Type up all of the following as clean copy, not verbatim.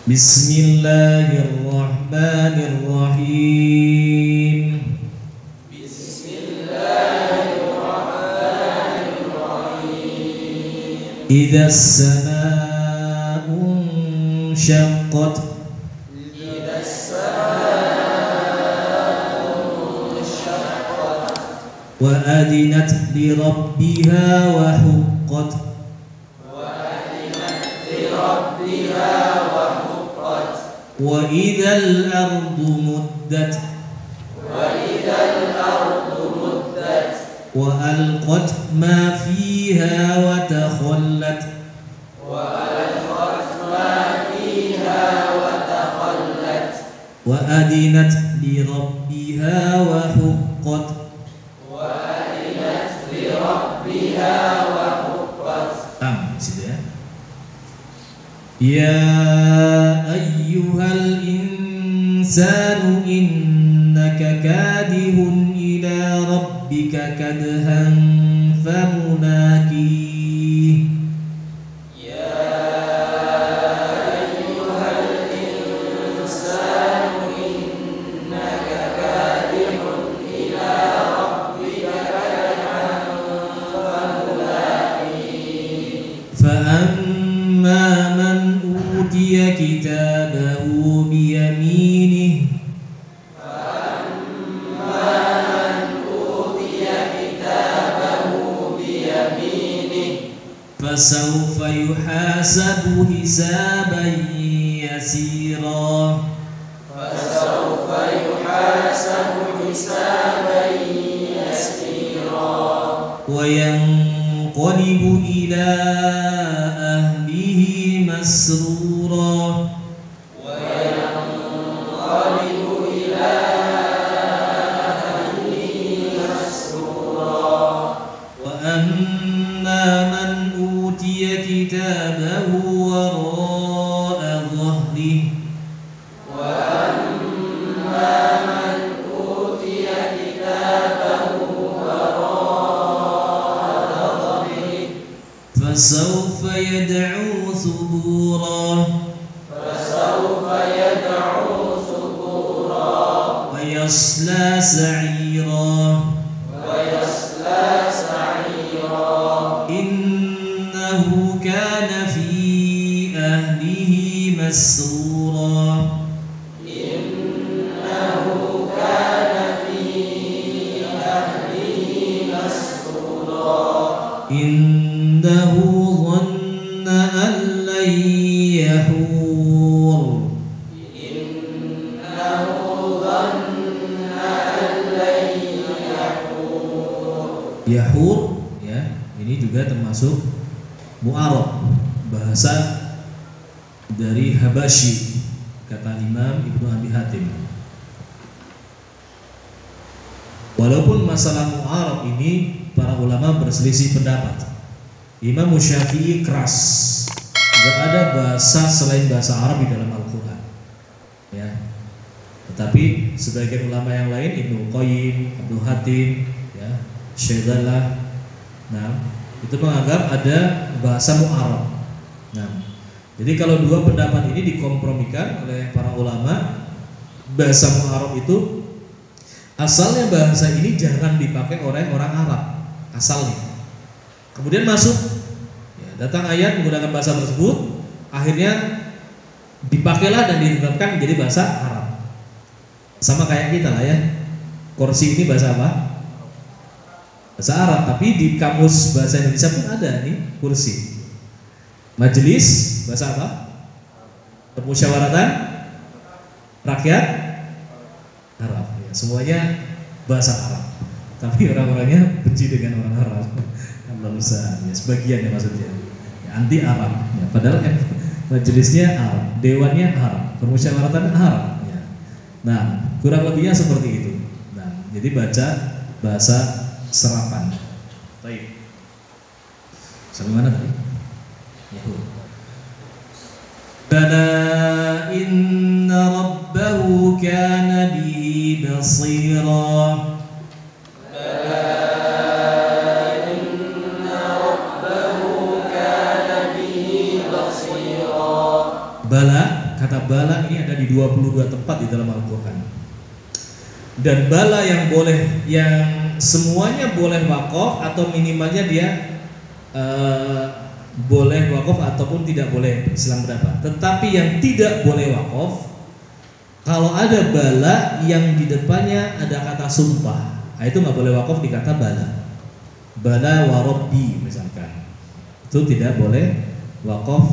Bismillahirrahmanirrahim. Bismillahirrahmanirrahim. Idza as-samaa'u inshaqqat. Idza as-samaa'u inshaqqat. Wa adinat li rabbiha wa huqqat. Wa adinat li rabbiha wa huqqat. Wa idzal ardu muddat. Wa idzal ardu muddat. Wa alqat ma fiha wa takhallat. Wa alqat ma fiha wa takhallat. Wa adinat li rabbiha wa huqqat. Wa adinat li rabbiha wa huqqat. Di situ ya. Ya ayyuhal insanu innaka kadihun ila rabbika kadhan famulaqih. Ya ayyuhal insanu innaka kadihun ila rabbika kadhan famulaqih. فأما من أوتي كتابه بيمينه فأما من أوتي كتابه بيمينه فسوف يحاسب حسابا يسيرا فسوف يحاسب حسابا يسيرا وينقلب إلى أهله مسرورا وينقلب إلى أهله مسرورا وأما من أوتي كتابه وراء ظهره وأما من أوتي كتابه وراء ظهره فسوف يدعو ثبورا فسوف يدعو ثبورا ويصلى سعيرا ويصلى سعيرا إنه كان في أهله مسرورا إنه كان في أهله مسرورا إنه ظن أن لن يحور إنه ظن أن لن يحور. Yahur ya, ini juga termasuk mu'arab, bahasa dari Habasyi, kata Imam Ibnu Abi Hatim. Walaupun masalah mu'arab ini para ulama berselisih pendapat. Imam Syafi'i keras, nggak ada bahasa selain bahasa Arab di dalam Al-Quran ya. Tetapi sebagian ulama yang lain, Ibnu Qayyim, Ibnu Hatim ya, Syaidalah, nah itu menganggap ada bahasa mu'arab. Nah, jadi kalau dua pendapat ini dikompromikan oleh para ulama, bahasa mu'arab itu asalnya bahasa ini jarang dipakai oleh orang Arab asalnya. Kemudian masuk ya, datang ayat menggunakan bahasa tersebut, akhirnya dipakailah dan ditetapkan menjadi bahasa Arab. Sama kayak kita lah ya. Kursi ini bahasa apa? Bahasa Arab, tapi di kamus bahasa Indonesia pun ada nih kursi. Majelis bahasa apa? Permusyawaratan rakyat Arab. Ya, semuanya bahasa Arab. Tapi orang-orangnya benci dengan orang Arab. Bisa, ya, sebagian ya maksudnya ya, anti Arab ya, padahal kan majelisnya Arab, dewannya Arab, permusyawaratan Arab ya. Nah kurang lebihnya seperti itu. Nah jadi baca bahasa serapan. Baik, sampai mana tadi? Yahud. Bala inna rabbahu kana bihi basira. Bala, kata bala ini ada di 22 tempat di dalam Al-Quran. Dan bala yang boleh, yang semuanya boleh wakaf atau minimalnya dia boleh wakaf ataupun tidak boleh, silang pendapat. Tetapi yang tidak boleh wakaf, kalau ada bala yang di depannya ada kata sumpah, itu nggak boleh wakaf di kata bala. Bala warabbi misalkan, itu tidak boleh wakaf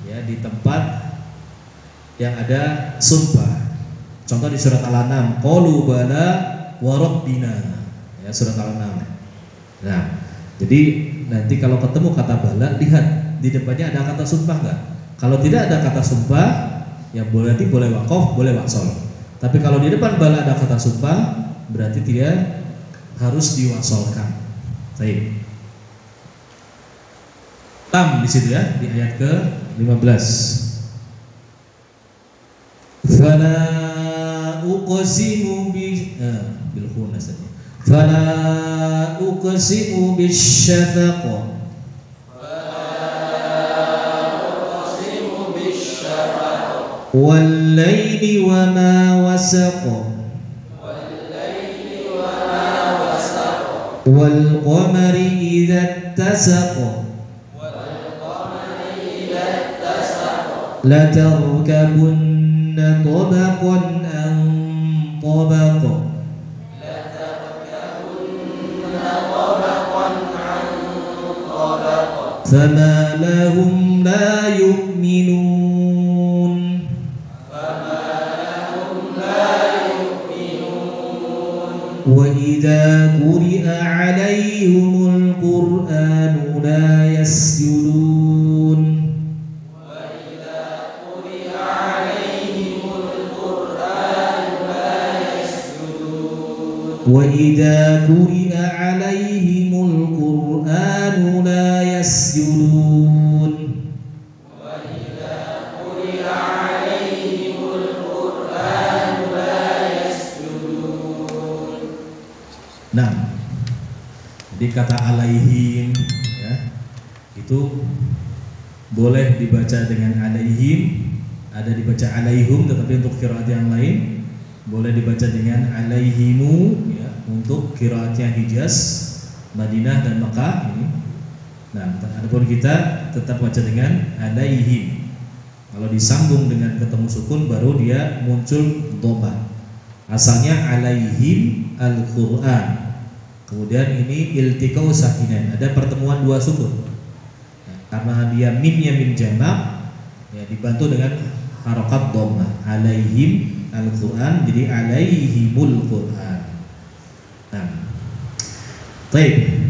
ya di tempat yang ada sumpah. Contoh di surat Al-An'am, qalu bala wa rabbina, ya surat Al-An'am. Nah, jadi nanti kalau ketemu kata bala, lihat di depannya ada kata sumpah enggak? Kalau tidak ada kata sumpah, ya berarti boleh wakaf, boleh waksol. Tapi kalau di depan bala ada kata sumpah, berarti tidak harus diwaksolkan. Baik. Tam di situ ya, di ayat ke-15. Fala uqsimu bil khunas. Fala uqsimu bisyafaq. Wal laili wa ma wasaq. Wal qamari idza ittasaq. La tarkabunna tabaqan an tabaq. Fama lahum la yu'minun. Wa idza quri'a 'alaihimul Qur'anu la yasjudun. وَإِذَا قُرِئَ عَلَيْهِمُ الْقُرْآنُ لَا يَسْجُدُونَ. Nah, jadi kata alaihim ya, itu boleh dibaca dengan alaihim, ada dibaca alaihum, tetapi untuk qiraat yang lain boleh dibaca dengan alaihimu ya, untuk qiraatnya Hijaz, Madinah dan Makkah ini. Nah, adapun kita tetap baca dengan alaihim. Kalau disambung dengan ketemu sukun baru dia muncul dhammah. Asalnya alaihim al-Qur'an. Kemudian ini iltiqau sakinain, ada pertemuan dua sukun. Nah, karena dia mimnya mim jamak ya, dibantu dengan harokat dhammah. Alaihim Al-Quran jadi alaihimul Quran. Nah, baik.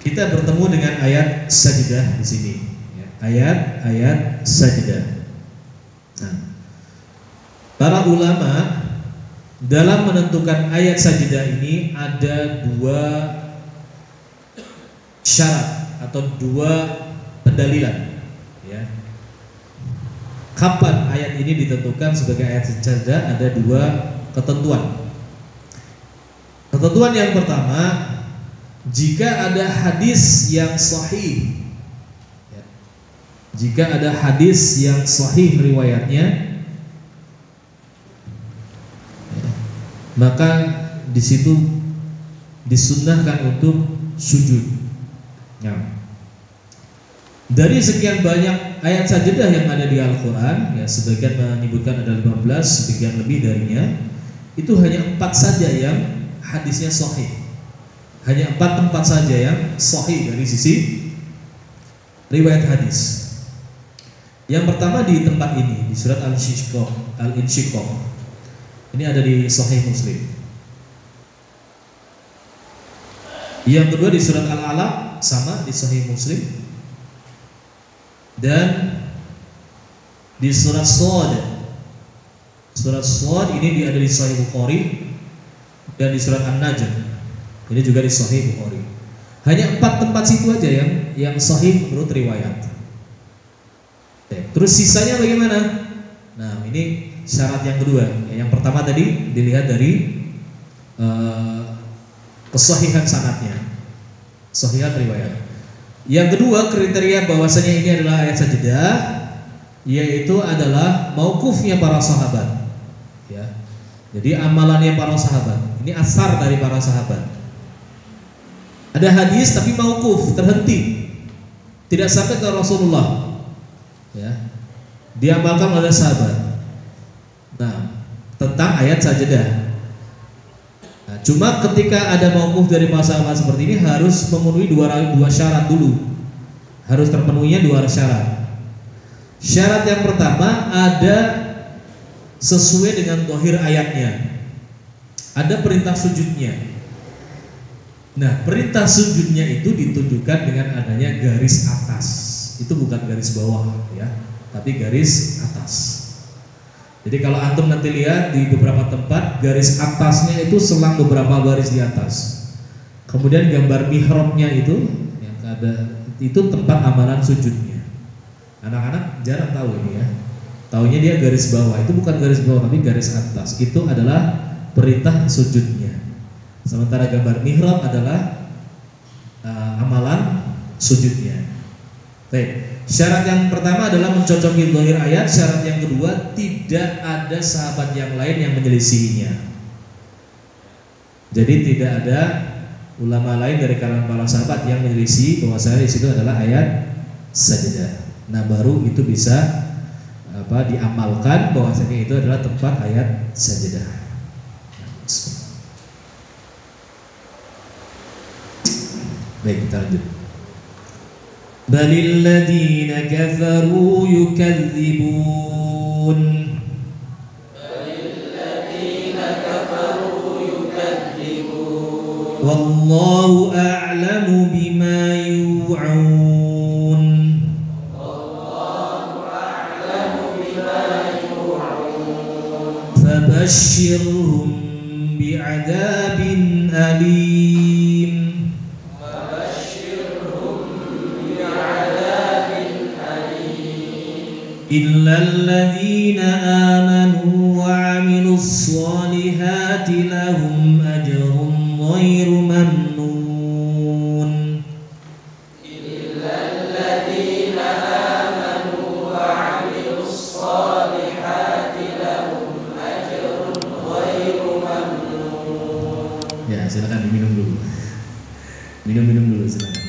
Kita bertemu dengan ayat sajdah di sini. Ya, ayat sajdah. Nah, para ulama dalam menentukan ayat sajdah ini ada dua syarat atau dua pendalilan. Ya. Kapan ayat ini ditentukan sebagai ayat sajdah? Ada dua ketentuan. Ketentuan yang pertama, jika ada hadis yang sahih, ya, jika ada hadis yang sahih riwayatnya, ya, maka di situ disunnahkan untuk sujud. Ya. Dari sekian banyak ayat sajdah yang ada di Al-Quran, ya, sebagian menyebutkan ada 15, sebagian lebih darinya, itu hanya 4 saja yang hadisnya sahih. Hanya 4 tempat saja yang sahih dari sisi riwayat hadis. Yang pertama di tempat ini, di surat Al-Insyiqaq. Ini ada di Sahih Muslim. Yang kedua di surat Al-Alaq, sama di Sahih Muslim. Dan di surat Shad, ini ada di Sahih Bukhari, dan di surat An-Najm ini juga di Sahih Bukhari. Hanya 4 tempat situ aja yang sahih menurut riwayat. Terus sisanya bagaimana? Nah, ini syarat yang kedua. Yang pertama tadi dilihat dari kesahihan sanadnya, kesahihan riwayat. Yang kedua kriteria bahwasanya ini adalah ayat sajdah, yaitu adalah mauqufnya para sahabat. Ya. Jadi amalannya para sahabat. Ini asar dari para sahabat. Ada hadis tapi mauquf, terhenti. Tidak sampai ke Rasulullah. Ya. Diamalkan oleh sahabat. Nah, tentang ayat sajadah. Nah, cuma ketika ada mauquf dari para sahabat seperti ini harus memenuhi dua syarat dulu. Harus terpenuhinya dua syarat. Syarat yang pertama ada sesuai dengan zahir ayatnya. Ada perintah sujudnya. Nah, perintah sujudnya itu ditunjukkan dengan adanya garis atas. Itu bukan garis bawah ya, tapi garis atas. Jadi kalau antum nanti lihat di beberapa tempat garis atasnya itu selang beberapa baris di atas. Kemudian gambar mihrabnya itu yang ada itu tempat amalan sujudnya. Anak-anak jarang tahu ini ya. Taunya dia garis bawah, itu bukan garis bawah tapi garis atas. Itu adalah perintah sujudnya. Sementara gambar mihrab adalah amalan sujudnya. Baik. Syarat yang pertama adalah mencocoki zahir ayat. Syarat yang kedua, tidak ada sahabat yang lain yang menyelisihinya. Jadi tidak ada ulama lain dari kalangan para sahabat yang menyelisih bahwasanya di situ adalah ayat sajadah. Nah, baru itu bisa diamalkan bahwasanya itu adalah tempat ayat sajadah. Baik, kita lanjut. Balil ladzina kafaru yukadzibun. Wallahu a'lamu bima yu'un. Wallahu a'lamu bima yu'un. Fabashshirhum bi'adzabin alim. Fabashshirhum bi'adzabin alim. Illa alladhina amanu wa 'amilus solihati lahum ajrun ghairu mamnun. Illa alladhina amanu wa 'amilus solihati lahum ajrun ghairu mamnun. Ya, silakan diminum dulu. Minum dulu silakan.